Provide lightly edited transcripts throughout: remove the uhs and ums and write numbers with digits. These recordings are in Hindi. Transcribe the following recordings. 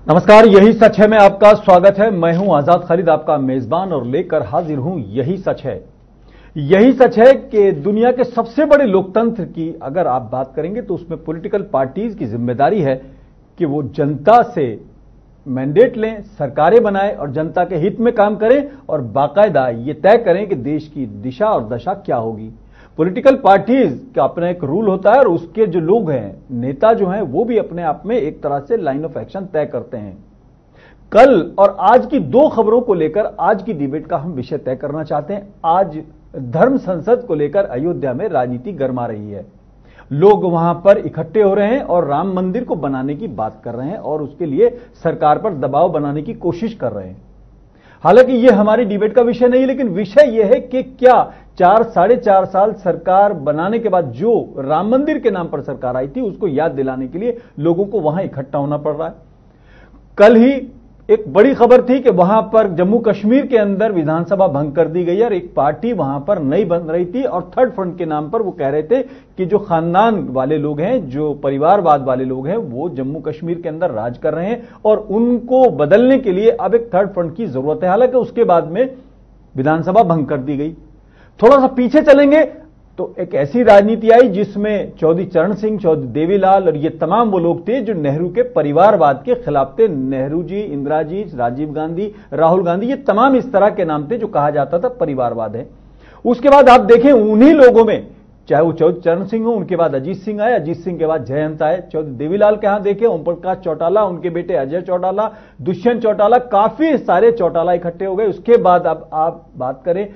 नमस्कार, यही सच है में आपका स्वागत है। मैं हूं आजाद खालिद, आपका मेजबान, और लेकर हाजिर हूं यही सच है। यही सच है कि दुनिया के सबसे बड़े लोकतंत्र की अगर आप बात करेंगे तो उसमें पॉलिटिकल पार्टीज की जिम्मेदारी है कि वो जनता से मैंडेट लें, सरकारें बनाएं और जनता के हित में काम करें और बाकायदा ये तय करें कि देश की दिशा और दशा क्या होगी। पॉलिटिकल पार्टीज का अपना एक रूल होता है और उसके जो लोग हैं, नेता जो हैं, वो भी अपने आप में एक तरह से लाइन ऑफ एक्शन तय करते हैं। कल और आज की दो खबरों को लेकर आज की डिबेट का हम विषय तय करना चाहते हैं। आज धर्म संसद को लेकर अयोध्या में राजनीति गरमा रही है। लोग वहां पर इकट्ठे हो रहे हैं और राम मंदिर को बनाने की बात कर रहे हैं और उसके लिए सरकार पर दबाव बनाने की कोशिश कर रहे हैं। हालांकि यह हमारी डिबेट का विषय नहीं, लेकिन विषय यह है कि क्या 4-4.5 साल सरकार बनाने के बाद जो राम मंदिर के नाम पर सरकार आई थी उसको याद दिलाने के लिए लोगों को वहां इकट्ठा होना पड़ रहा है। कल ही एक बड़ी खबर थी कि वहां पर जम्मू कश्मीर के अंदर विधानसभा भंग कर दी गई और एक पार्टी वहां पर नई बन रही थी और थर्ड फ्रंट के नाम पर वो कह रहे थे कि जो खानदान वाले लोग हैं, जो परिवारवाद वाले लोग हैं, वो जम्मू कश्मीर के अंदर राज कर रहे हैं और उनको बदलने के लिए अब एक थर्ड फ्रंट की जरूरत है। हालांकि उसके बाद में विधानसभा भंग कर दी गई। थोड़ा सा पीछे चलेंगे तो एक ऐसी राजनीति आई जिसमें चौधरी चरण सिंह, चौधरी देवीलाल और ये तमाम वो लोग थे जो नेहरू के परिवारवाद के खिलाफ थे। नेहरू जी, इंदिरा जी, राजीव गांधी, राहुल गांधी, ये तमाम इस तरह के नाम थे जो कहा जाता था परिवारवाद है। उसके बाद आप देखें उन्हीं लोगों में, चाहे वो चौधरी चरण सिंह हो, उनके बाद अजीत सिंह आए, अजीत सिंह के बाद जयंत आए, चौधरी देवीलाल के यहां देखें ओम प्रकाश चौटाला, उनके बेटे अजय चौटाला, दुष्यंत चौटाला, काफी सारे चौटाला इकट्ठे हो गए। उसके बाद अब आप बात करें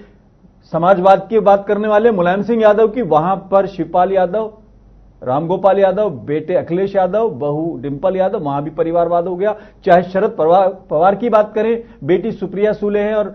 समाजवाद की बात करने वाले मुलायम सिंह यादव की, वहां पर शिवपाल यादव, रामगोपाल यादव, बेटे अखिलेश यादव, बहू डिंपल यादव, वहां भी परिवारवाद हो गया। चाहे शरद पवार की बात करें, बेटी सुप्रिया सुले हैं और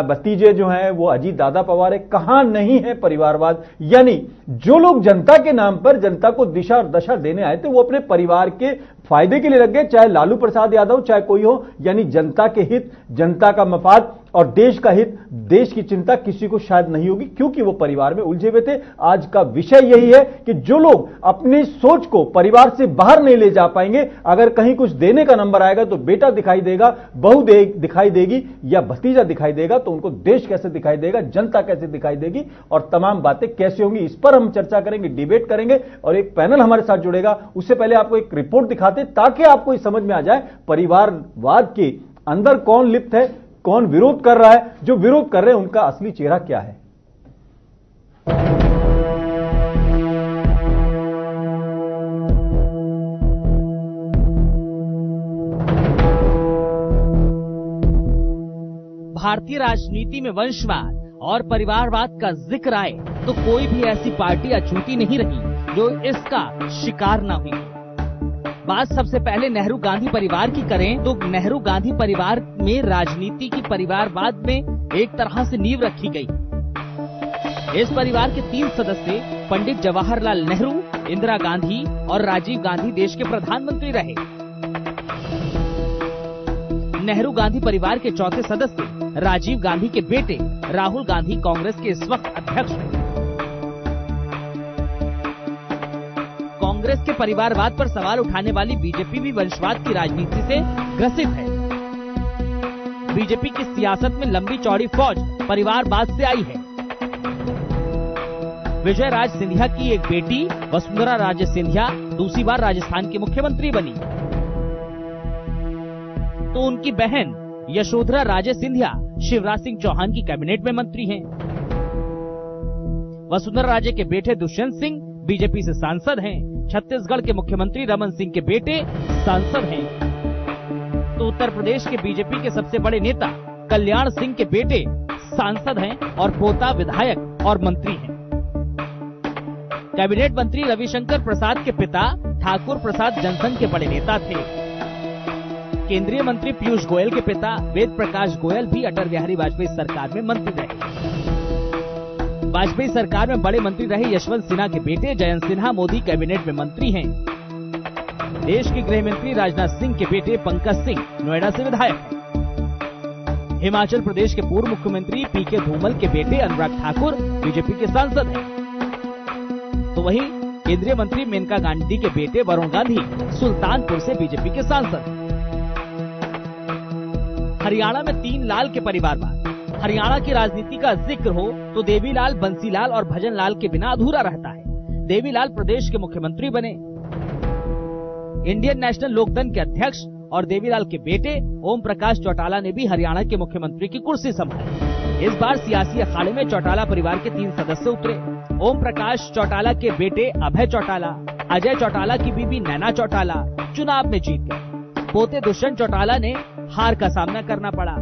भतीजे जो हैं वो अजीत दादा पवार है, कहां नहीं है परिवारवाद। यानी जो लोग जनता के नाम पर जनता को दिशा और दशा देने आए थे वो अपने परिवार के फायदे के लिए लग गए, चाहे लालू प्रसाद यादव चाहे कोई हो। यानी जनता के हित, जनता का मफाद और देश का हित, देश की चिंता किसी को शायद नहीं होगी क्योंकि वो परिवार में उलझे हुए थे। आज का विषय यही है कि जो लोग अपनी सोच को परिवार से बाहर नहीं ले जा पाएंगे, अगर कहीं कुछ देने का नंबर आएगा तो बेटा दिखाई देगा, बहू दिखाई देगी या भतीजा दिखाई देगा, तो उनको देश कैसे दिखाई देगा, जनता कैसे दिखाई देगी और तमाम बातें कैसे होंगी, इस पर हम चर्चा करेंगे, डिबेट करेंगे और एक पैनल हमारे साथ जुड़ेगा। उससे पहले आपको एक रिपोर्ट दिखाते ताकि आपको समझ में आ जाए परिवारवाद के अंदर कौन लिप्त है, कौन विरोध कर रहा है, जो विरोध कर रहे हैं उनका असली चेहरा क्या है। भारतीय राजनीति में वंशवाद और परिवारवाद का जिक्र आए तो कोई भी ऐसी पार्टी अछूती नहीं रही जो इसका शिकार न हुई। बात सबसे पहले नेहरू गांधी परिवार की करें तो नेहरू गांधी परिवार में राजनीति की परिवारवाद में एक तरह से नींव रखी गई। इस परिवार के 3 सदस्य पंडित जवाहरलाल नेहरू, इंदिरा गांधी और राजीव गांधी देश के प्रधानमंत्री रहे। नेहरू गांधी परिवार के चौथे सदस्य राजीव गांधी के बेटे राहुल गांधी कांग्रेस के इस वक्त अध्यक्ष हैं। कांग्रेस के परिवारवाद पर सवाल उठाने वाली बीजेपी भी वंशवाद की राजनीति से ग्रसित है। बीजेपी की सियासत में लंबी चौड़ी फौज परिवारवाद से आई है। विजय राज सिंधिया की एक बेटी वसुंधरा राजे सिंधिया दूसरी बार राजस्थान की मुख्यमंत्री बनी, तो उनकी बहन यशोधरा राजे सिंधिया शिवराज सिंह चौहान की कैबिनेट में मंत्री हैं। वसुंधरा राजे के बेटे दुष्यंत सिंह बीजेपी से सांसद हैं। छत्तीसगढ़ के मुख्यमंत्री रमन सिंह के बेटे सांसद हैं। तो उत्तर प्रदेश के बीजेपी के सबसे बड़े नेता कल्याण सिंह के बेटे सांसद हैं और पोता विधायक और मंत्री हैं। कैबिनेट मंत्री रविशंकर प्रसाद के पिता ठाकुर प्रसाद जनसंघ के बड़े नेता थे। केंद्रीय मंत्री पीयूष गोयल के पिता वेद प्रकाश गोयल भी अटल बिहारी वाजपेयी सरकार में मंत्री रहे। वाजपेयी सरकार में बड़े मंत्री रहे यशवंत सिन्हा के बेटे जयंत सिन्हा मोदी कैबिनेट में मंत्री हैं। देश के गृह मंत्री राजनाथ सिंह के बेटे पंकज सिंह नोएडा से विधायक हैं। हिमाचल प्रदेश के पूर्व मुख्यमंत्री पीके धूमल के बेटे अनुराग ठाकुर बीजेपी के सांसद हैं। तो वहीं केंद्रीय मंत्री मेनका गांधी के बेटे वरुण गांधी सुल्तानपुर से बीजेपी के सांसद हैं। हरियाणा में 3 लाल के परिवारवाद। हरियाणा की राजनीति का जिक्र हो तो देवीलाल, बंसीलाल और भजनलाल के बिना अधूरा रहता है। देवीलाल प्रदेश के मुख्यमंत्री बने, इंडियन नेशनल लोकदल के अध्यक्ष, और देवीलाल के बेटे ओम प्रकाश चौटाला ने भी हरियाणा के मुख्यमंत्री की कुर्सी संभाली। इस बार सियासी अखाड़े में चौटाला परिवार के 3 सदस्य उतरे। ओम प्रकाश चौटाला के बेटे अभय चौटाला, अजय चौटाला की बीबी नैना चौटाला चुनाव में जीत गए। पोते दुष्यंत चौटाला ने हार का सामना करना पड़ा।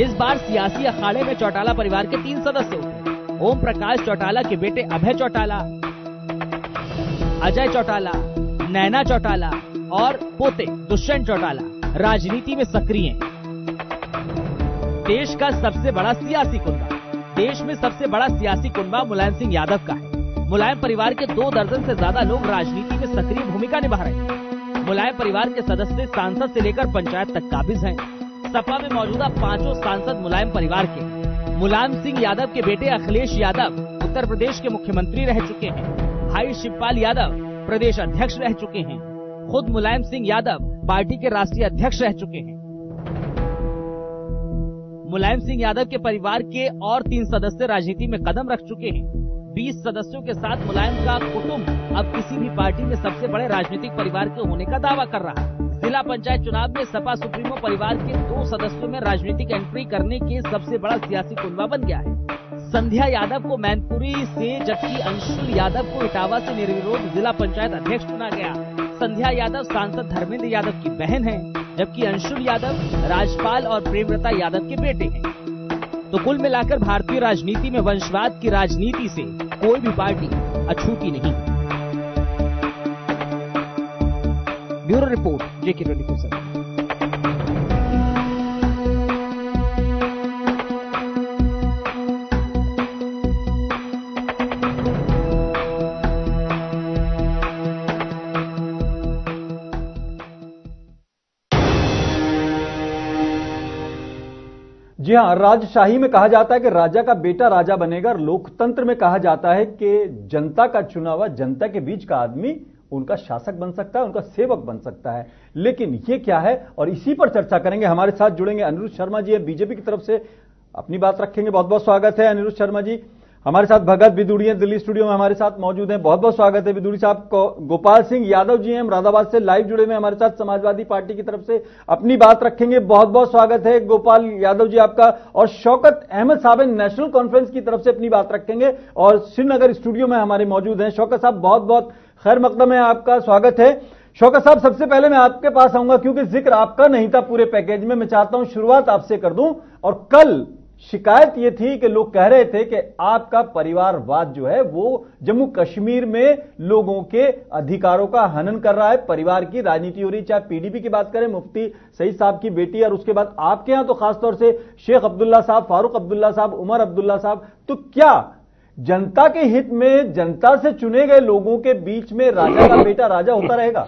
इस बार सियासी अखाड़े में चौटाला परिवार के 3 सदस्य उतरे। ओम प्रकाश चौटाला के बेटे अभय चौटाला, अजय चौटाला, नैना चौटाला और पोते दुष्यंत चौटाला राजनीति में सक्रिय हैं। देश का सबसे बड़ा सियासी कुनबा, देश में सबसे बड़ा सियासी कुनबा मुलायम सिंह यादव का है। मुलायम परिवार के 2 दर्जन से ज्यादा लोग राजनीति में सक्रिय भूमिका निभा रहे हैं। मुलायम परिवार के सदस्य सांसद से लेकर पंचायत तक काबिज हैं। सपा में मौजूदा 5 सांसद मुलायम परिवार के। मुलायम सिंह यादव के बेटे अखिलेश यादव उत्तर प्रदेश के मुख्यमंत्री रह चुके हैं। भाई शिवपाल यादव प्रदेश अध्यक्ष रह चुके हैं। खुद मुलायम सिंह यादव पार्टी के राष्ट्रीय अध्यक्ष रह चुके हैं। मुलायम सिंह यादव के परिवार के और 3 सदस्य राजनीति में कदम रख चुके हैं। 20 सदस्यों के साथ मुलायम का कुटुंब अब किसी भी पार्टी में सबसे बड़े राजनीतिक परिवार के होने का दावा कर रहा है। जिला पंचायत चुनाव में सपा सुप्रीमो परिवार के 2 सदस्यों में राजनीतिक एंट्री करने के सबसे बड़ा सियासी कुनबा बन गया है। संध्या यादव को मैनपुरी से, जबकि अंशुल यादव को इटावा से निर्विरोध जिला पंचायत अध्यक्ष चुना गया। संध्या यादव सांसद धर्मेंद्र यादव की बहन है, जबकि अंशुल यादव राजपाल और प्रेमलता यादव के बेटे हैं। तो कुल मिलाकर भारतीय राजनीति में वंशवाद की राजनीति से कोई भी पार्टी अछूती नहीं। Bureau report, JK24। जी हां, राजशाही में कहा जाता है कि राजा का बेटा राजा बनेगा, और लोकतंत्र में कहा जाता है कि जनता का चुना हुआ, जनता के बीच का आदमी उनका शासक बन सकता है, उनका सेवक बन सकता है। लेकिन ये क्या है, और इसी पर चर्चा करेंगे। हमारे साथ जुड़ेंगे अनिरुद्ध शर्मा जी, बीजेपी की तरफ से अपनी बात रखेंगे। बहुत बहुत स्वागत है अनिरुद्ध शर्मा जी। हमारे साथ भगत बिदुड़िया दिल्ली स्टूडियो में हमारे साथ मौजूद हैं, बहुत बहुत स्वागत है बिदुड़ी साहब को। गोपाल सिंह यादव जी हैं मुरादाबाद से लाइव जुड़े हुए हमारे साथ, समाजवादी पार्टी की तरफ से अपनी बात रखेंगे। बहुत बहुत स्वागत है गोपाल यादव जी आपका। और शौकत अहमद साहब नेशनल कॉन्फ्रेंस की तरफ से अपनी बात रखेंगे और श्रीनगर स्टूडियो में हमारे मौजूद हैं। शौकत साहब बहुत बहुत खैर मकदम है, आपका स्वागत है। शौकत साहब, सबसे पहले मैं आपके पास आऊंगा क्योंकि जिक्र आपका नहीं था पूरे पैकेज में। मैं चाहता हूं शुरुआत आपसे कर दूं। और कल शिकायत यह थी कि लोग कह रहे थे कि आपका परिवारवाद जो है वो जम्मू कश्मीर में लोगों के अधिकारों का हनन कर रहा है, परिवार की राजनीति हो रही। चाहे पीडीपी की बात करें, मुफ्ती सईद साहब की बेटी, और उसके बाद आपके यहां तो खासतौर से शेख अब्दुल्ला साहब, फारूक अब्दुल्ला साहब, उमर अब्दुल्ला साहब। तो क्या जनता के हित में जनता से चुने गए लोगों के बीच में राजा का बेटा राजा होता रहेगा?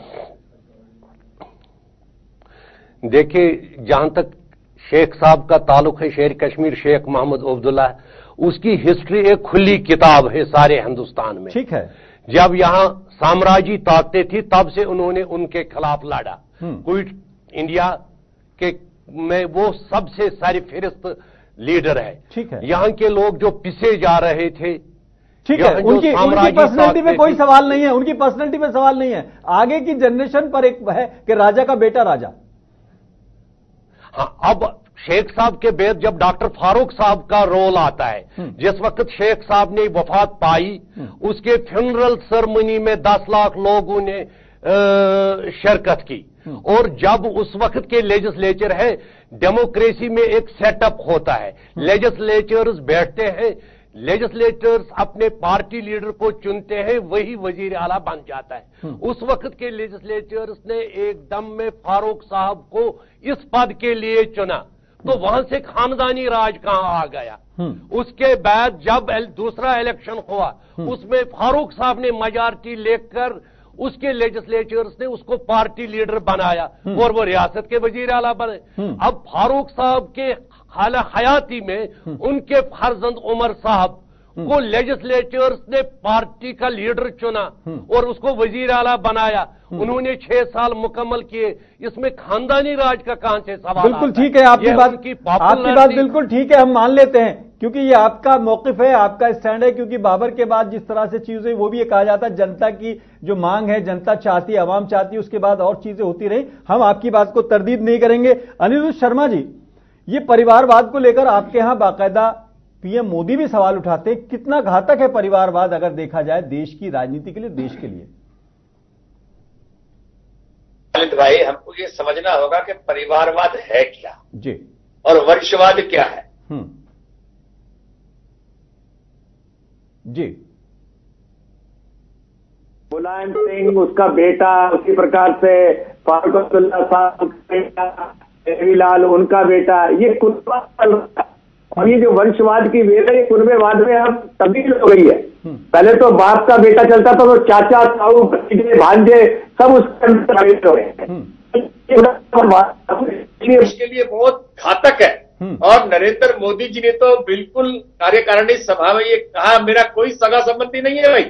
देखिए, जहां तक शेख साहब का ताल्लुक है, शेर कश्मीर शेख मोहम्मद अब्दुल्ला, उसकी हिस्ट्री एक खुली किताब है सारे हिंदुस्तान में। ठीक है। जब यहां साम्राज्य ताकतें थी तब से उन्होंने उनके खिलाफ लड़ा। क्विट इंडिया के में वो सबसे सरफहरिस्त लीडर है। ठीक है। यहां के लोग जो पिसे जा रहे थे, ठीक है, उनकी पर्सनैलिटी पे कोई सवाल नहीं है, उनकी पर्सनैलिटी पे सवाल नहीं है, आगे की जनरेशन पर एक है कि राजा का बेटा राजा। हाँ, अब शेख साहब के बाद जब डॉक्टर फारूक साहब का रोल आता है, जिस वक्त शेख साहब ने वफात पाई, उसके फ्यूनरल सेरेमनी में 10 लाख लोगों ने शिरकत की। और जब उस वक्त के लेजिस्लेचर है, डेमोक्रेसी में एक सेटअप होता है, लेजिस्लेचर्स बैठते हैं, लेजिस्लेटर्स अपने पार्टी लीडर को चुनते हैं, वही वजीर आला बन जाता है। उस वक्त के लेजिस्लेचर्स ने एकदम में फारूक साहब को इस पद के लिए चुना, तो वहां से खानदानी राज कहां आ गया। उसके बाद जब दूसरा इलेक्शन हुआ, उसमें फारूक साहब ने मेजॉरिटी लेकर उसके लेजिस्लेचर्स ने उसको पार्टी लीडर बनाया और वो रियासत के वजीर आला बने। अब फारूक साहब के हाल हयाती में उनके फर्जंद उमर साहब को लेजिस्लेचर्स ने पार्टी का लीडर चुना और उसको वजीर आला बनाया, उन्होंने 6 साल मुकम्मल किए। इसमें खानदानी राज का कहां से सवाल? बिल्कुल ठीक है, आपकी बात बिल्कुल ठीक है, हम मान लेते हैं, क्योंकि ये आपका मौकिफ है, आपका स्टैंड है। क्योंकि बाबर के बाद जिस तरह से चीजें, वो भी ये कहा जाता है जनता की जो मांग है, जनता चाहती है, अवाम चाहती है, उसके बाद और चीजें होती रही। हम आपकी बात को तरदीद नहीं करेंगे। अनिरुद्ध शर्मा जी, ये परिवारवाद को लेकर आपके यहां बाकायदा पीएम मोदी भी सवाल उठाते हैं। कितना घातक है परिवारवाद अगर देखा जाए देश की राजनीति के लिए, देश के लिए? भाई, हमको ये समझना होगा कि परिवारवाद है क्या जी, और वंशवाद क्या है। जी, मुलायम सिंह, उसका बेटा, उसी प्रकार से फारूक अब्दुल्ला साहब, देवीलाल उनका बेटा, ये कुनबा चल रहा है। और ये जो वंशवाद की वेल है, ये कुनबेवाद में अब तब्दील हो गई है। पहले तो बाप का बेटा चलता था, तो चाचा, ताऊ, भतीजे, भांजे सब उसके अंदर हो रहे हैं। इसके लिए बहुत घातक है। और नरेंद्र मोदी जी ने तो बिल्कुल कार्यकारिणी सभा में ये कहा, मेरा कोई सगा संबंधी नहीं है भाई,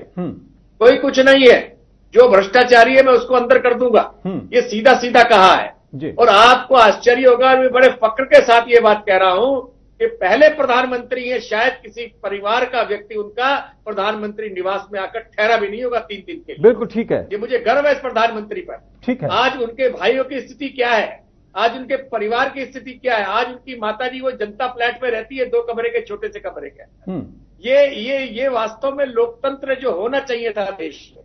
कोई कुछ नहीं है, जो भ्रष्टाचारी है मैं उसको अंदर कर दूंगा, ये सीधा सीधा कहा है। और आपको आश्चर्य होगा, मैं बड़े फक्र के साथ ये बात कह रहा हूं कि पहले प्रधानमंत्री है शायद किसी परिवार का व्यक्ति उनका प्रधानमंत्री निवास में आकर ठहरा भी नहीं होगा 3 दिन के लिए। बिल्कुल ठीक है, ये मुझे गर्व है इस प्रधानमंत्री पर। ठीक है, आज उनके भाइयों की स्थिति क्या है, आज उनके परिवार की स्थिति क्या है? आज उनकी माताजी वो जनता फ्लैट में रहती है, 2 कमरे के छोटे से कमरे के। ये वास्तव में लोकतंत्र जो होना चाहिए था देश में,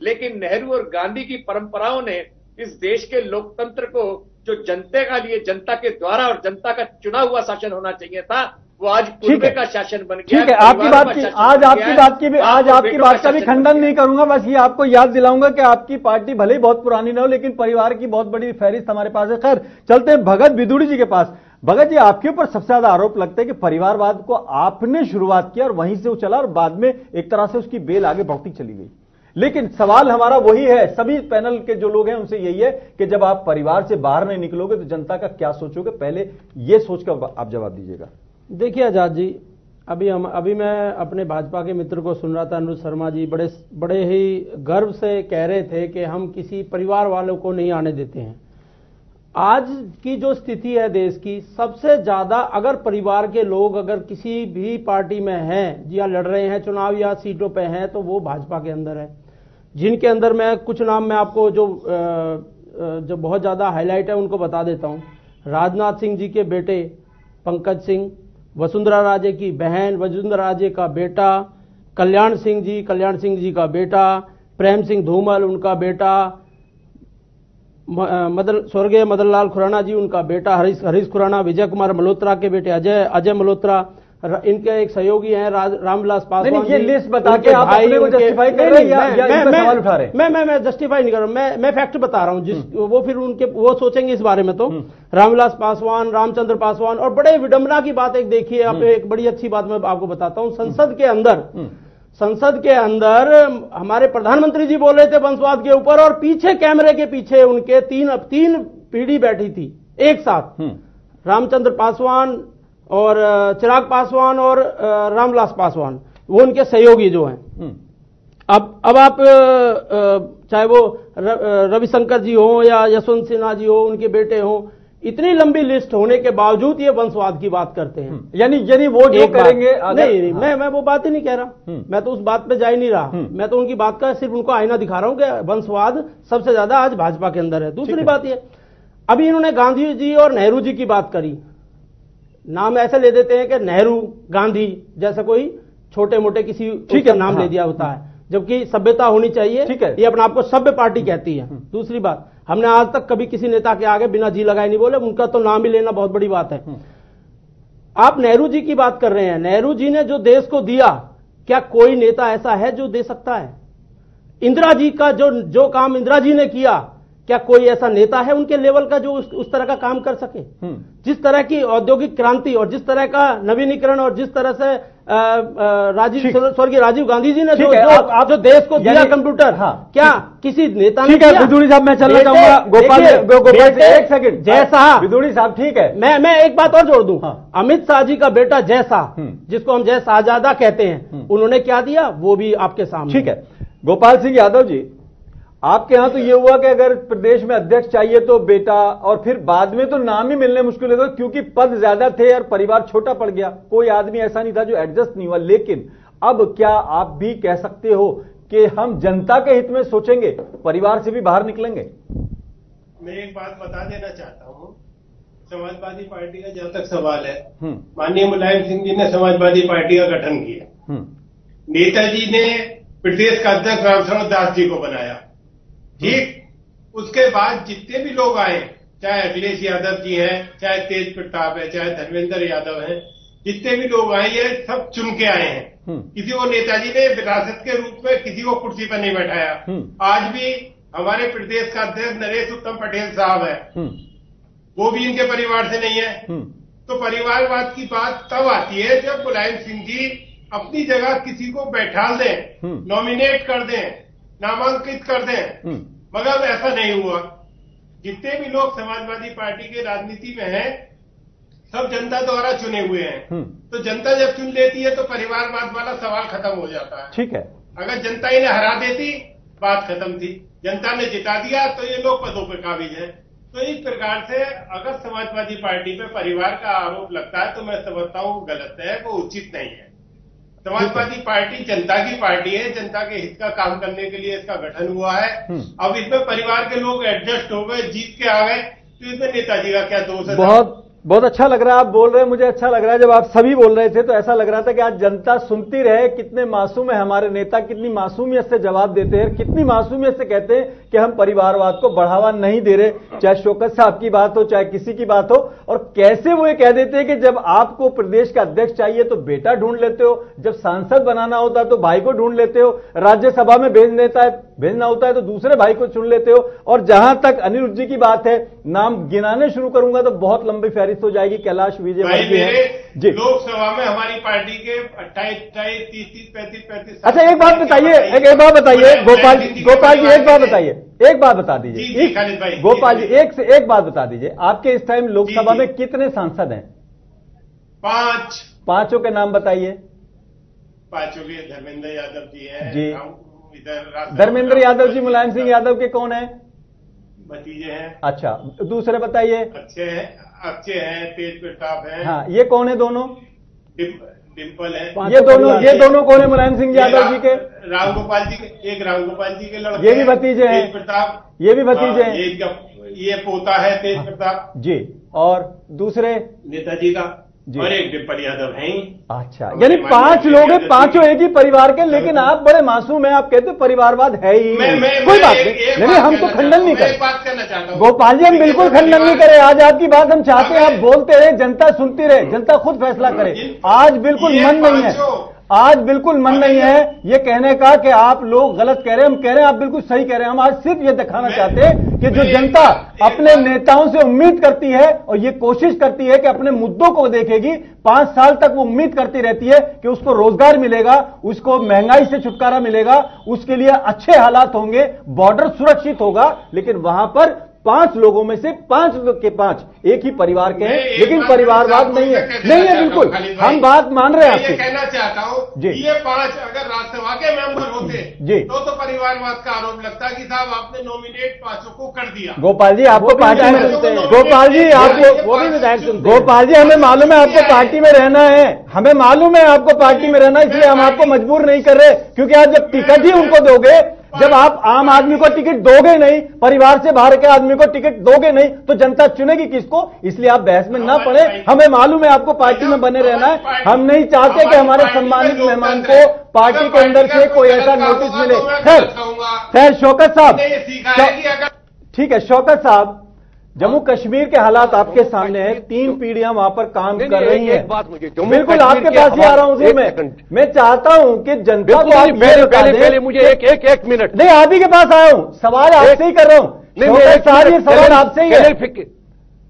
लेकिन नेहरू और गांधी की परंपराओं ने इस देश के लोकतंत्र को, जो जनता का लिए, जनता के द्वारा और जनता का चुना हुआ शासन होना चाहिए था, वो आज कुनबे का शासन बन गया। ठीक है, आपकी बात का भी खंडन नहीं करूंगा, बस ये आपको याद दिलाऊंगा कि आपकी पार्टी भले ही बहुत पुरानी न हो, लेकिन परिवार की बहुत बड़ी फहरिस्त हमारे पास है। खैर, चलते हैं भगत बिदुड़ी जी के पास। भगत जी, आपके ऊपर सबसे ज्यादा आरोप लगता है कि परिवारवाद को आपने शुरुआत किया और वहीं से वो चला और बाद में एक तरह से उसकी बेल आगे बढ़ती चली गई। लेकिन सवाल हमारा वही है, सभी पैनल के जो लोग हैं उनसे यही है कि जब आप परिवार से बाहर नहीं निकलोगे तो जनता का क्या सोचोगे? पहले ये सोचकर आप जवाब दीजिएगा। देखिए आजाद जी, अभी मैं अपने भाजपा के मित्र को सुन रहा था, अनिरुद्ध शर्मा जी बड़े ही गर्व से कह रहे थे कि हम किसी परिवार वालों को नहीं आने देते हैं। आज की जो स्थिति है देश की, सबसे ज्यादा अगर परिवार के लोग अगर किसी भी पार्टी में हैं या लड़ रहे हैं चुनाव या सीटों पे हैं, तो वो भाजपा के अंदर है। जिनके अंदर मैं कुछ नाम मैं आपको जो बहुत ज्यादा हाईलाइट है उनको बता देता हूं। राजनाथ सिंह जी के बेटे पंकज सिंह, वसुंधरा राजे की बहन वसुंधरा राजे का बेटा, कल्याण सिंह जी का बेटा, प्रेम सिंह धूमल उनका बेटा, स्वर्गीय मदन लाल खुराना जी उनका बेटा हरीश खुराना, विजय कुमार मल्होत्रा के बेटे अजय मल्होत्रा, इनके एक सहयोगी हैं रामविलास पासवान। ये लिस्ट बता के आप अपने को जस्टिफाई कर रहे हैं या सवाल उठा रहे हैं? मैं जस्टिफाई नहीं कर रहा हूं, मैं फैक्ट बता रहा हूं। वो फिर वो सोचेंगे इस बारे में। तो रामविलास पासवान, रामचंद्र पासवान, और बड़े विडंबना की बात एक देखिए आप, एक बड़ी अच्छी बात मैं आपको बताता हूं। संसद के अंदर हमारे प्रधानमंत्री जी बोल रहे थे वंशवाद के ऊपर, और पीछे कैमरे के पीछे उनके तीन पीढ़ी बैठी थी एक साथ, रामचंद्र पासवान और चिराग पासवान और रामविलास पासवान, वो उनके सहयोगी जो हैं। अब आप चाहे वो रविशंकर जी हो या यशवंत सिन्हा जी हो, उनके बेटे हो, इतनी लंबी लिस्ट होने के बावजूद ये वंशवाद की बात करते हैं। यानी वो जो करेंगे नहीं, मैं वो बात ही नहीं कह रहा, मैं तो उस बात पे जा ही नहीं रहा। मैं तो उनकी बात का सिर्फ उनको आईना दिखा रहा हूं कि वंशवाद सबसे ज्यादा आज भाजपा के अंदर है। दूसरी बात ये, अभी इन्होंने गांधी जी और नेहरू जी की बात करी, नाम ऐसे ले देते हैं कि नेहरू गांधी जैसा कोई छोटे मोटे किसी का नाम ले दिया होता है, जबकि सभ्यता होनी चाहिए। ठीक है, ये अपने आप को सभ्य पार्टी कहती है। दूसरी बात, हमने आज तक कभी किसी नेता के आगे बिना जी लगाए नहीं बोले, उनका तो नाम ही लेना बहुत बड़ी बात है। आप नेहरू जी की बात कर रहे हैं, नेहरू जी ने जो देश को दिया, क्या कोई नेता ऐसा है जो दे सकता है? इंदिरा जी का जो काम इंदिरा जी ने किया, क्या कोई ऐसा नेता है उनके लेवल का जो उस तरह का काम कर सके? जिस तरह की औद्योगिक क्रांति और जिस तरह का नवीनीकरण और जिस तरह से स्वर्गीय राजीव गांधी जी ने जो देश को दिया कंप्यूटर, क्या किसी नेता ने? विदुड़ी साहब, मैं चलना चाहूंगा। गोपाल एक सेकंड, जय शाह। विदुड़ी साहब ठीक है, मैं एक बात और जोड़ दूं। अमित शाह जी का बेटा जय शाह, जिसको हम जय शाहजादा कहते हैं, उन्होंने क्या दिया वो भी आपके सामने। ठीक है गोपाल सिंह यादव जी, आपके यहां तो ये हुआ कि अगर प्रदेश में अध्यक्ष चाहिए तो बेटा, और फिर बाद में तो नाम ही मिलने मुश्किल हो गया क्योंकि पद ज्यादा थे और परिवार छोटा पड़ गया। कोई आदमी ऐसा नहीं था जो एडजस्ट नहीं हुआ। लेकिन अब क्या आप भी कह सकते हो कि हम जनता के हित में सोचेंगे, परिवार से भी बाहर निकलेंगे? मैं एक बात बता देना चाहता हूं, समाजवादी पार्टी का जहां तक सवाल है, माननीय मुलायम सिंह जी ने समाजवादी पार्टी का गठन किया, नेताजी ने प्रदेश का अध्यक्ष रामशरण दास जी को बनाया, ठीक। उसके बाद जितने भी लोग आए, चाहे अखिलेश यादव जी हैं, चाहे तेज प्रताप है, चाहे धर्मेंद्र यादव हैं, जितने भी लोग आए ये सब चुन के आए हैं। किसी को नेताजी ने विरासत के रूप में किसी को कुर्सी पर नहीं बैठाया। आज भी हमारे प्रदेश का अध्यक्ष नरेश उत्तम पटेल साहब है, वो भी इनके परिवार से नहीं है। तो परिवारवाद की बात तब आती है जब मुलायम सिंह जी अपनी जगह किसी को बैठा दें, नॉमिनेट कर दें, नामांकित कर दें, मगर ऐसा नहीं हुआ। जितने भी लोग समाजवादी पार्टी के राजनीति में हैं, सब जनता द्वारा चुने हुए हैं। तो जनता जब चुन लेती है तो परिवारवाद वाला सवाल खत्म हो जाता है। ठीक है, अगर जनता इन्हें हरा देती, बात खत्म थी। जनता ने जिता दिया तो ये लोग पदों पर काबिज हैं। तो इस प्रकार से अगर समाजवादी पार्टी पे परिवार का आरोप लगता है तो मैं समझता हूं गलत है, वो उचित नहीं है। समाजवादी पार्टी जनता की पार्टी है, जनता के हित का काम करने के लिए इसका गठन हुआ है। अब इसमें परिवार के लोग एडजस्ट हो गए, जीत के आ गए, तो इसमें नेताजी का क्या दोष है? बहुत अच्छा लग रहा है आप बोल रहे हैं, मुझे अच्छा लग रहा है। जब आप सभी बोल रहे थे तो ऐसा लग रहा था कि आज जनता सुनती रहे, कितने मासूम है हमारे नेता, कितनी मासूमियत से जवाब देते हैं, कितनी मासूमियत से कहते हैं कि हम परिवारवाद को बढ़ावा नहीं दे रहे, चाहे शौकत साहब की बात हो, चाहे किसी की बात हो। और कैसे वो ये कह देते हैं कि जब आपको प्रदेश का अध्यक्ष चाहिए तो बेटा ढूंढ लेते हो, जब सांसद बनाना होता है तो भाई को ढूंढ लेते हो, राज्यसभा में भेजना होता है तो दूसरे भाई को चुन लेते हो। और जहां तक अनिरुद्ध जी की बात है, नाम गिनाने शुरू करूंगा तो बहुत लंबी फहरिस्त हो जाएगी। कैलाश विजयवर्गीय जी, लोकसभा में हमारी पार्टी के 28, 30, 35। अच्छा एक बात बताइए, एक बात बताइए गोपाल जी, एक बात बताइए, एक बात बता दीजिए गोपाल जी, एक बात बता दीजिए, आपके इस टाइम लोकसभा में कितने सांसद हैं? 5। पांचों के नाम बताइए। पांचों के धर्मेंद्र यादव जी हैं जी, धर्मेंद्र यादव जी मुलायम सिंह यादव के कौन है? भतीजे हैं। अच्छा, दूसरे बताइए। अक्षय हैं, तेज प्रताप हैं। हाँ, ये कौन है दोनों? डिम्पल है। ये दोनों कौन है मुलायम सिंह यादव जी के? राम गोपाल जी के, एक राम गोपाल जी के लड़के, ये भी भतीजे हैं। तेज प्रताप, ये भी भतीजे हैं। ये पोता है तेज प्रताप जी, और दूसरे नेताजी का, और एक डिम्पल यादव है। अच्छा, यानी 5 लोग हैं, पांचों एक ही परिवार के। लेकिन आप बड़े मासूम हैं, आप कहते हैं परिवारवाद है ही कोई बात नहीं, हम तो खंडन नहीं करें। बात करना चाहता हूं गोपाल जी, हम बिल्कुल खंडन नहीं करें। आज आपकी बात हम चाहते हैं आप बोलते रहे, जनता सुनती रहे, जनता खुद फैसला करे। आज बिल्कुल मन नहीं है, आज बिल्कुल मन नहीं है ये कहने का कि आप लोग गलत कह रहे हैं। हम कह रहे हैं आप बिल्कुल सही कह रहे हैं। हम आज सिर्फ ये दिखाना चाहते हैं कि जो जनता अपने नेताओं से उम्मीद करती है और ये कोशिश करती है कि अपने मुद्दों को देखेगी, 5 साल तक वो उम्मीद करती रहती है कि उसको रोजगार मिलेगा, उसको महंगाई से छुटकारा मिलेगा, उसके लिए अच्छे हालात होंगे, बॉर्डर सुरक्षित होगा। लेकिन वहां पर 5 लोगों में से 5 लोग के 5 एक ही परिवार के हैं, लेकिन परिवारवाद नहीं है। नहीं है, बिल्कुल हम बात मान रहे हैं आपसे। कहना चाहता हूं ये 5 अगर राज्यसभा के मेंबर होते जी तो परिवारवाद का आरोप लगता कि साहब आपने नॉमिनेट 5 को कर दिया। गोपाल जी आपको पार्टी में, गोपाल जी आपको, गोपाल जी हमें मालूम है आपको पार्टी में रहना है, हमें मालूम है आपको पार्टी में रहना, इसलिए हम आपको मजबूर नहीं कर रहे। क्योंकि आज जब टिकट ही उनको दोगे, जब आप आम आदमी को टिकट दोगे नहीं, परिवार से बाहर के आदमी को टिकट दोगे नहीं, तो जनता चुनेगी किसको? इसलिए आप बहस में ना पड़े। हमें मालूम है आपको पार्टी में बने रहना है। हम नहीं चाहते कि हमारे सम्मानित मेहमान को पार्टी के अंदर से कोई ऐसा नोटिस मिले। खैर शौकत साहब, ठीक है शौकत साहब, जम्मू कश्मीर के हालात आपके सामने हैं, 3 पीढ़ियां वहां पर काम कर रही हैं। बिल्कुल आपके पास ही आ रहा हूं मैं चाहता हूं कि जनता को पहले मुझे एक मिनट नहीं, आप ही के पास आया हूं, सवाल आपसे ही कर रहा हूं। साहब ये सवाल आपसे ही है,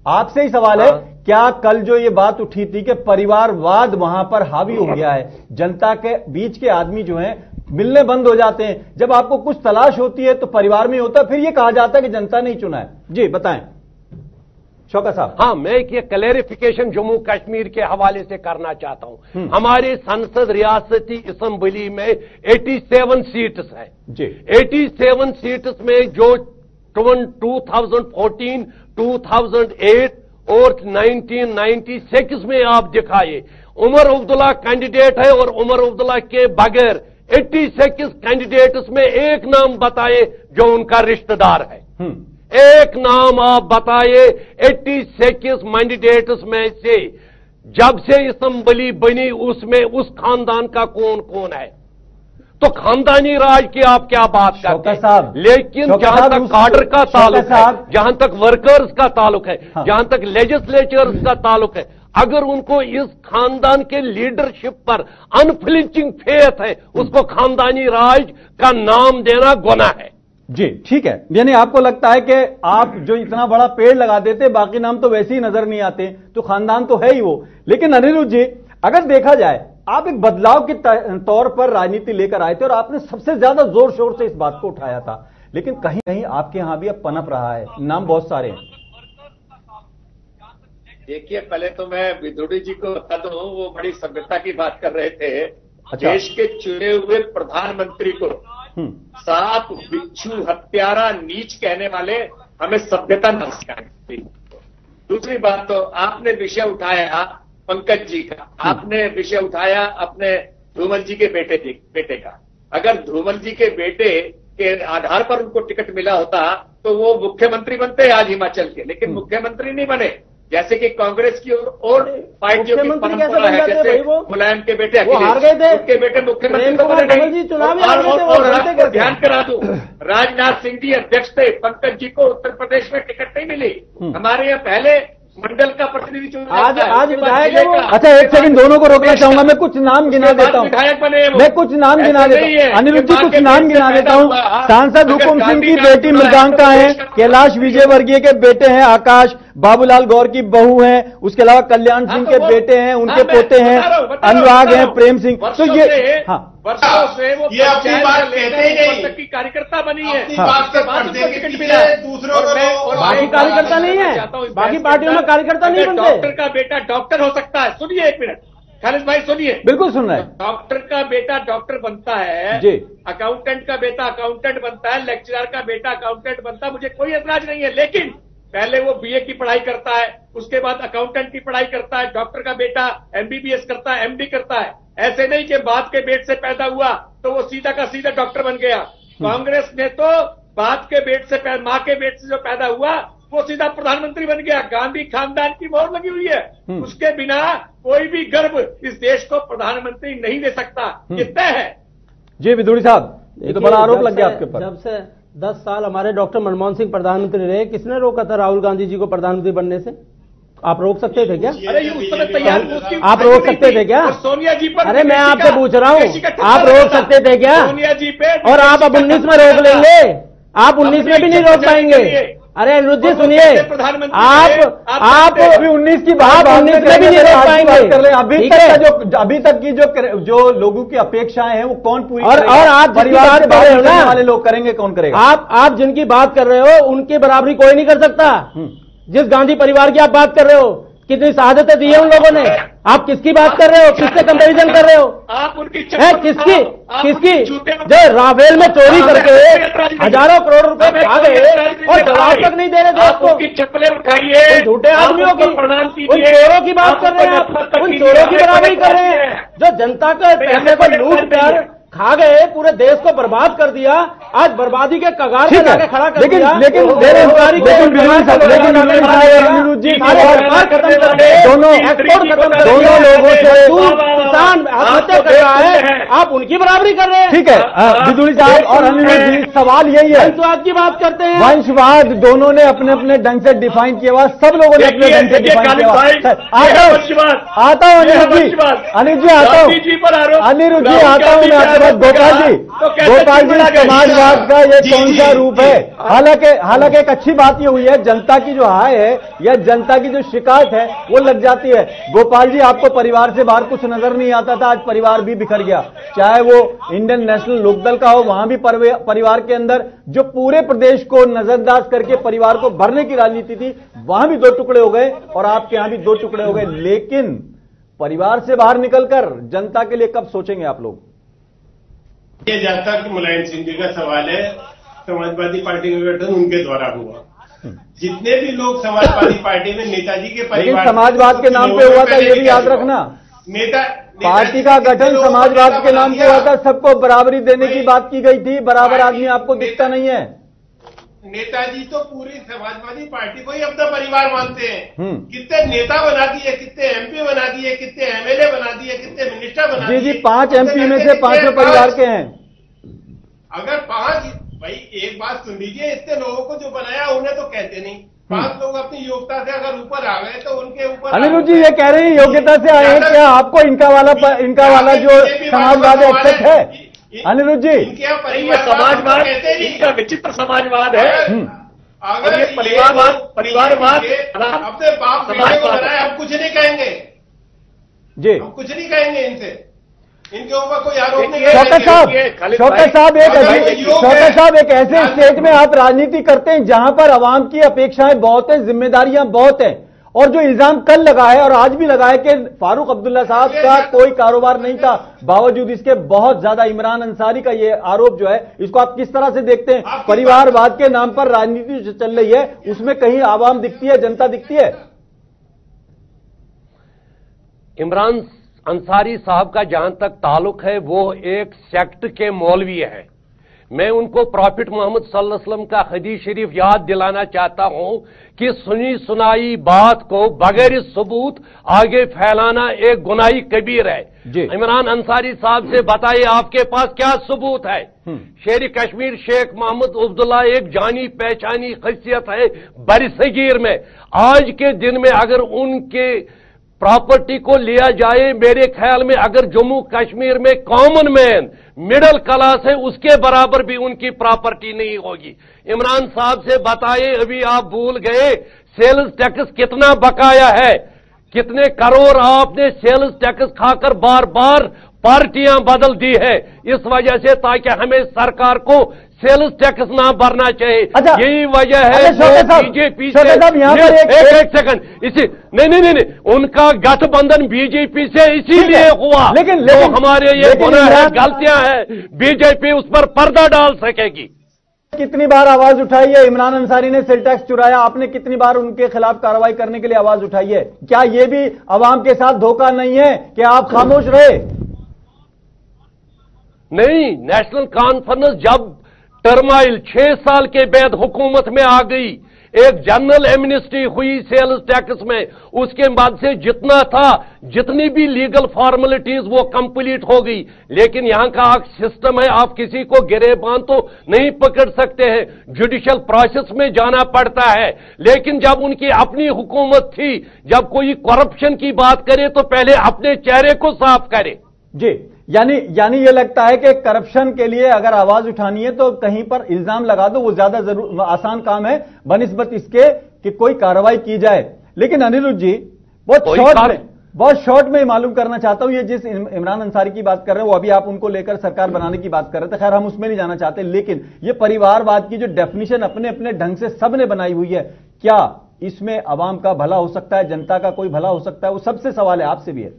आपसे ही सवाल है। क्या कल जो ये बात उठी थी कि परिवारवाद वहां पर हावी हो गया है, जनता के बीच के आदमी जो हैं मिलने बंद हो जाते हैं, जब आपको कुछ तलाश होती है तो परिवार में होता है, फिर ये कहा जाता है कि जनता नहीं चुना है। जी बताएं शौकत साहब। हाँ, मैं एक ये क्लैरिफिकेशन जम्मू कश्मीर के हवाले से करना चाहता हूं। हमारे संसद रियासती असेंबली में 87 सीट्स हैं जी। 87 सीट्स में जो 2014, 2008 और 1996 में आप दिखाए, उमर अब्दुल्ला कैंडिडेट है और उमर अब्दुल्ला के बगैर 86 कैंडिडेट्स में एक नाम बताए जो उनका रिश्तेदार है। एक नाम आप बताए 86 कैंडिडेट्स में से, जब से असेंबली बनी उसमें उस खानदान का कौन कौन है? तो खानदानी राज की आप क्या बात करते हैं? लेकिन जहां तक काडर का ताल्लुक है, जहां तक वर्कर्स का ताल्लुक है, जहां तक लेजिस्लेचर्स का ताल्लुक है, अगर उनको इस खानदान के लीडरशिप पर अनफ्लिंचिंग फेथ है, उसको खानदानी राज का नाम देना गुनाह है। जी ठीक है, यानी आपको लगता है कि आप जो इतना बड़ा पेड़ लगा देते, बाकी नाम तो वैसे ही नजर नहीं आते, तो खानदान तो है ही वो। लेकिन अनिरुद्ध जी, अगर देखा जाए, आप एक बदलाव के तौर पर राजनीति लेकर आए थे और आपने सबसे ज्यादा जोर शोर से इस बात को उठाया था, लेकिन कहीं कहीं आपके यहां भी अब पनप रहा है, नाम बहुत सारे हैं। देखिए, पहले तो मैं विदुड़ी जी को बता दूं, वो बड़ी सभ्यता की बात कर रहे थे। देश के चुने हुए प्रधानमंत्री को सांप, बिच्छू, हत्यारा, नीच कहने वाले हमें सभ्यता न सिखाएंगे। दूसरी बात, तो आपने विषय उठाया पंकज जी का, आपने विषय उठाया अपने धूमल जी के बेटे का। अगर धूमल जी के बेटे के आधार पर उनको टिकट मिला होता तो वो मुख्यमंत्री बनते आज हिमाचल के, लेकिन मुख्यमंत्री नहीं बने। जैसे कि कांग्रेस की और पार्टियों की परंपरा है, जैसे मुलायम के बेटे हार गए थे, उनके बेटे मुख्यमंत्री तो बने नहीं। और ध्यान करा दूं, राजनाथ सिंह जी अध्यक्ष थे, पंकज जी को उत्तर प्रदेश में टिकट नहीं मिली। हमारे यहाँ पहले मंडल का प्रतिनिधि चुना आज विधायक। अच्छा एक सेकंड, दोनों को रोकना चाहूंगा, मैं कुछ नाम गिना देता हूं, मैं कुछ नाम गिना देता हूं, अनिरुद्ध जी कुछ नाम गिना देता हूं। सांसद हुकुम सिंह की बेटी मृगांका है, कैलाश विजयवर्गीय के बेटे हैं आकाश, बाबूलाल गौर की बहू हैं, उसके अलावा कल्याण सिंह के बेटे हैं, उनके पोते हैं, अनुराग हैं, प्रेम सिंह। तो ये वर्षों से वो ये अपनी बात कहते ही नहीं, की कार्यकर्ता बनी है, दूसरों को बाकी कार्यकर्ता नहीं है, बाकी पार्टियों में कार्यकर्ता नहीं बनते। डॉक्टर का बेटा डॉक्टर हो सकता है, सुनिए एक मिनट खालिद भाई, सुनिए। बिल्कुल सुन रहे हैं। डॉक्टर का बेटा डॉक्टर बनता है जी, अकाउंटेंट का बेटा अकाउंटेंट बनता है, लेक्चरर का बेटा अकाउंटेंट बनता है, मुझे कोई एतराज नहीं है। लेकिन पहले वो बीए की पढ़ाई करता है, उसके बाद अकाउंटेंट की पढ़ाई करता है, डॉक्टर का बेटा एमबीबीएस करता है, एमडी करता है। ऐसे नहीं कि बाप के पेट से पैदा हुआ तो वो सीधा का सीधा डॉक्टर बन गया। कांग्रेस ने तो बाप के पेट से, मां के पेट से जो पैदा हुआ वो सीधा प्रधानमंत्री बन गया। गांधी खानदान की मोहर लगी हुई है, उसके बिना कोई भी गर्भ इस देश को प्रधानमंत्री नहीं दे सकता, ये तय है। जी विदुड़ी साहब, ये तो बड़ा आरोप लग गया आपके ऊपर। जब से 10 साल हमारे डॉक्टर मनमोहन सिंह प्रधानमंत्री रहे, किसने रोका था राहुल गांधी जी को प्रधानमंत्री बनने से? आप रोक सकते थे क्या? अरे ये उस समय तैयार, आप रोक सकते थे क्या? सोनिया जी पर, अरे मैं आपसे पूछ रहा हूँ, आप रोक सकते थे क्या? सोनिया जी पे, और आप अब 19 में रोक लेंगे? आप 19 में भी नहीं रोक पाएंगे। अरे अनिरुद्ध जी सुनिए, आप अभी 19 की बात, 19 में भी नहीं रोक पाएंगे। अभी तक की जो लोगों की अपेक्षाएं हैं वो कौन पूरी और आप परिवार से बात करने वाले लोग करेंगे, कौन करेगा? आप जिनकी बात कर रहे हो उनकी बराबरी कोई नहीं कर सकता। जिस गांधी परिवार की आप बात कर रहे हो, कितनी शहादतें दी है उन लोगों ने, आप किसकी बात कर रहे हो? किससे कंपैरिजन कर रहे हो? आप उनकी किसकी जो राफेल में चोरी करके हजारों करोड़ रुपए खा गए और जवाब तक नहीं दे रहे थे उसको, चप्पलें उठाइए, झूठे आदमियों की, उन चोरों की बात कर रहे हैं आप, उन चोरों की बराबरी कर रहे हैं जो जनता के पैसे को लूट कर खा गए, पूरे देश को बर्बाद कर दिया, आज बर्बादी के कगार पे लाके खड़ा कर दिया। लेकिन खत्म कर दोनों लोगों से किसान आत्महत्या कर रहा है, आप उनकी बराबरी कर रहे हैं। ठीक है विदुड़ी साहब और अनिरुद्ध जी, सवाल यही है, वंशवाद की बात करते हैं। वंशवाद दोनों ने अपने अपने ढंग से डिफाइन किया हुआ, सब लोगों ने अपने ढंग से डिफाइन किया हुआ। आता हूँ अनिरुद्ध जी, आता हूँ अनिरुद्ध जी, आता हूँ, अनिरुद्ध जी आता हूँ मैं उसके बाद गोपाल जी समाजवाद का ये कौन सा रूप है? हालांकि एक अच्छी बात ये हुई है, जनता की जो हाय है या जनता की जो शिकायत है वो लग जाती है। गोपाल जी, आपको परिवार से बाहर कुछ नजर नहीं आता था, आज परिवार भी बिखर गया। चाहे वो इंडियन नेशनल लोकदल का हो, वहां भी परिवार के अंदर जो पूरे प्रदेश को नजरअंदाज करके परिवार को भरने की राजनीति थी, वहां भी 2 टुकड़े हो गए और आपके यहां भी 2 टुकड़े हो गए। लेकिन परिवार से बाहर निकलकर जनता के लिए कब सोचेंगे आप लोग? ये जहां तक मुलायम सिंह जी का सवाल है, समाजवादी पार्टी का गठन उनके द्वारा हुआ। जितने भी लोग समाजवादी पार्टी में नेताजी के परिवार, लेकिन समाजवाद के नाम पे हुआ था, ये भी याद रखना। पार्टी का गठन समाजवाद के नाम पे हुआ था, सबको बराबरी देने की बात की गई थी। बराबर आदमी आपको दिखता नहीं है। नेताजी तो पूरी समाजवादी पार्टी को ही अपना परिवार मानते हैं। कितने नेता बना दिए, कितने एमपी बना दिए, कितने एमएलए बना दिए, कितने मिनिस्टर बना दिए। जी, 5 एमपी में से 5 परिवार के हैं। अगर 5, भाई एक बात सुन लीजिए, इतने लोगों को जो बनाया उन्हें तो कहते नहीं। 5 लोग अपनी योग्यता से अगर ऊपर आ गए तो उनके ऊपर। अनिरुद्ध जी ये कह रहे हैं योग्यता से आए हैं, क्या आपको इनका वाला जो समाजवाद एक्सेप्ट है? अनिरुद्ध जी, ये समाजवाद इनका विचित्र समाजवाद है। अगर ये परिवारवाद अपने बाप बेटे को बनाए, हम कुछ नहीं कहेंगे जी, हम कुछ नहीं कहेंगे इनसे, इनके ऊपर कोई आरोप नहीं है। शौकत साहब एक ऐसे स्टेट में आप राजनीति करते हैं जहां पर आवाम की अपेक्षाएं बहुत हैं, जिम्मेदारियां बहुत हैं, और जो इल्जाम कल लगा है और आज भी लगा है कि फारूक अब्दुल्ला साहब का कोई कारोबार नहीं था, बावजूद इसके बहुत ज्यादा इमरान अंसारी का ये आरोप जो है, इसको आप किस तरह से देखते हैं? परिवारवाद के नाम पर राजनीति जो चल रही है उसमें कहीं आवाम दिखती है, जनता दिखती है? इमरान अंसारी साहब का जहां तक ताल्लुक है, वो एक सेक्ट के मौलवी है। मैं उनको प्रॉफिट मोहम्मद सल्लल्लाहु अलैहि वसल्लम का हदीस शरीफ याद दिलाना चाहता हूं कि सुनी सुनाई बात को बगैर सबूत आगे फैलाना एक गुनाही कबीर है। इमरान अंसारी साहब से बताइए, आपके पास क्या सबूत है? शेर कश्मीर शेख मोहम्मद अब्दुल्ला एक जानी पहचानी खैसियत है बरसगीर में। आज के दिन में अगर उनके प्रॉपर्टी को लिया जाए, मेरे ख्याल में अगर जम्मू कश्मीर में कॉमन मैन मिडिल क्लास है उसके बराबर भी उनकी प्रॉपर्टी नहीं होगी। इमरान साहब से बताइए, अभी आप भूल गए सेल्स टैक्स कितना बकाया है, कितने करोड़ आपने सेल्स टैक्स खाकर बार बार पार्टियां बदल दी है इस वजह से, ताकि हमें सरकार को सेल्स टैक्स ना भरना चाहिए। यही वजह है बीजेपी से। एक सेकंड, इसी नहीं, उनका गठबंधन बीजेपी से इसीलिए हुआ, लेकिन हमारे ये गुनाह है, गलतियां हैं, बीजेपी उस पर पर्दा डाल सकेगी। कितनी बार आवाज उठाई है? इमरान अंसारी ने सेल टैक्स चुराया, आपने कितनी बार उनके खिलाफ कार्रवाई करने के लिए आवाज उठाई है? क्या यह भी आवाम के साथ धोखा नहीं है कि आप खामोश रहे? नहीं, नेशनल कॉन्फ्रेंस जब टर्माइल 6 साल के बाद हुकूमत में आ गई, एक जनरल एमनेस्टी हुई सेल्स टैक्स में, उसके बाद से जितना था, जितनी भी लीगल फॉर्मेलिटीज वो कंप्लीट हो गई। लेकिन यहां का एक सिस्टम है, आप किसी को गिरेबान तो नहीं पकड़ सकते हैं, जुडिशियल प्रोसेस में जाना पड़ता है। लेकिन जब उनकी अपनी हुकूमत थी, जब कोई करप्शन की बात करे तो पहले अपने चेहरे को साफ करे। जी, यानी ये लगता है कि करप्शन के लिए अगर आवाज उठानी है तो कहीं पर इल्जाम लगा दो, वो ज्यादा आसान काम है बनिस्बत इसके कि कोई कार्रवाई की जाए। लेकिन अनिरुद्ध जी, बहुत शॉर्ट में मालूम करना चाहता हूं, ये जिस इमरान अंसारी की बात कर रहे हैं, वो अभी आप उनको लेकर सरकार बनाने की बात कर रहे थे, खैर हम उसमें नहीं जाना चाहते, लेकिन ये परिवारवाद की जो डेफिनेशन अपने अपने ढंग से सबने बनाई हुई है, क्या इसमें आवाम का भला हो सकता है, जनता का कोई भला हो सकता है? वो सबसे सवाल है, आपसे भी है।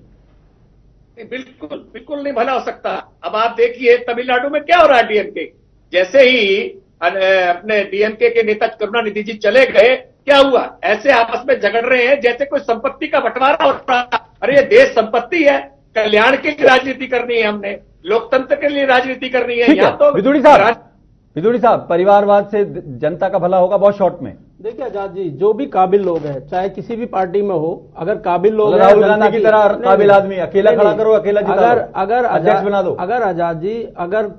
बिल्कुल नहीं भला हो सकता। अब आप देखिए तमिलनाडु में क्या हो रहा है, डीएमके जैसे ही अपने डीएमके के नेता करुणानिधि जी चले गए, क्या हुआ? ऐसे आपस में झगड़ रहे हैं जैसे कोई संपत्ति का बंटवारा हो रहा है। अरे ये देश संपत्ति है, कल्याण के लिए राजनीति करनी है, हमने लोकतंत्र के लिए राजनीति करनी है। यहाँ तो विदुड़ी साहब, परिवारवाद से जनता का भला होगा? बहुत शॉर्ट में देखिए आजाद जी, जो भी काबिल लोग हैं, चाहे किसी भी पार्टी में हो, अगर काबिल लोग हैं, राहुल गांधी की तरह काबिल आदमी अकेला खड़ा करो, अकेला अगर अध्यक्ष बना दो। अगर आजाद जी, अगर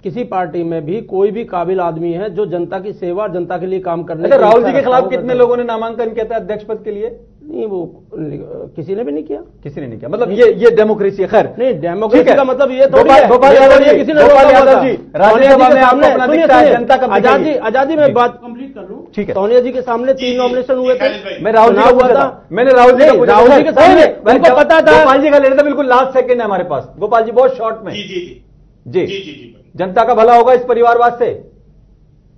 किसी पार्टी में भी कोई भी काबिल आदमी है जो जनता की सेवा, जनता के लिए काम करने, राहुल जी के खिलाफ कितने लोगों ने नामांकन किया था अध्यक्ष पद के लिए? नहीं, वो किसी ने भी नहीं किया, किसी ने नहीं किया। मतलब ये डेमोक्रेसी है। खैर नहीं, डेमोक्रेसी का मतलब ये थोड़ी है गोपाल यादव जी, किसी ने गोपाल यादव जी, राज्यसभा में आपको अपना दिखता है, जनता कब दिखेगी? आजादी में बात कंप्लीट कर लूं। ठीक है। सोनिया जी के सामने 3 नॉमिनेशन हुए थे, मैं राहुल जी हुआ था, मैंने राहुल जी के सामने उनको पता था। गोपाल जी का लेना था, बिल्कुल लास्ट सेकंड है हमारे पास। गोपाल जी बहुत शॉर्ट में। जी, जनता का भला होगा इस परिवारवाद से?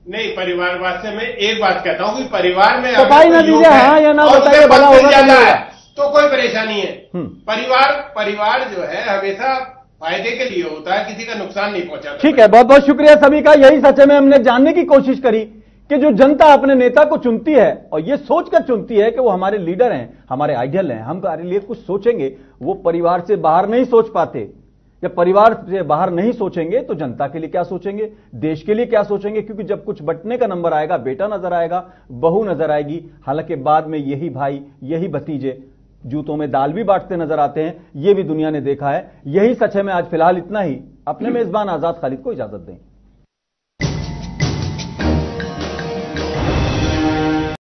नहीं, परिवारवाद से मैं एक बात कहता हूं कि परिवार में सफाई न दीजिए, हाँ या ना बताइए, भला होगा ज्यादा है तो कोई परेशानी है। परिवार जो है हमेशा फायदे के लिए होता है, किसी का नुकसान नहीं पहुंचाता। ठीक है, बहुत बहुत शुक्रिया सभी का। यही सच में हमने जानने की कोशिश करी कि जो जनता अपने नेता को चुनती है और ये सोचकर चुनती है कि वो हमारे लीडर हैं, हमारे आइडियल हैं, हम हमारे लिए कुछ सोचेंगे, वो परिवार से बाहर नहीं सोच पाते। जब परिवार से बाहर नहीं सोचेंगे तो जनता के लिए क्या सोचेंगे, देश के लिए क्या सोचेंगे? क्योंकि जब कुछ बंटने का नंबर आएगा, बेटा नजर आएगा, बहू नजर आएगी, हालांकि बाद में यही भाई, यही भतीजे जूतों में दाल भी बांटते नजर आते हैं। यह भी दुनिया ने देखा है। यही सच है। मैं आज फिलहाल इतना ही। अपने मेजबान आजाद खालिद को इजाजत दें।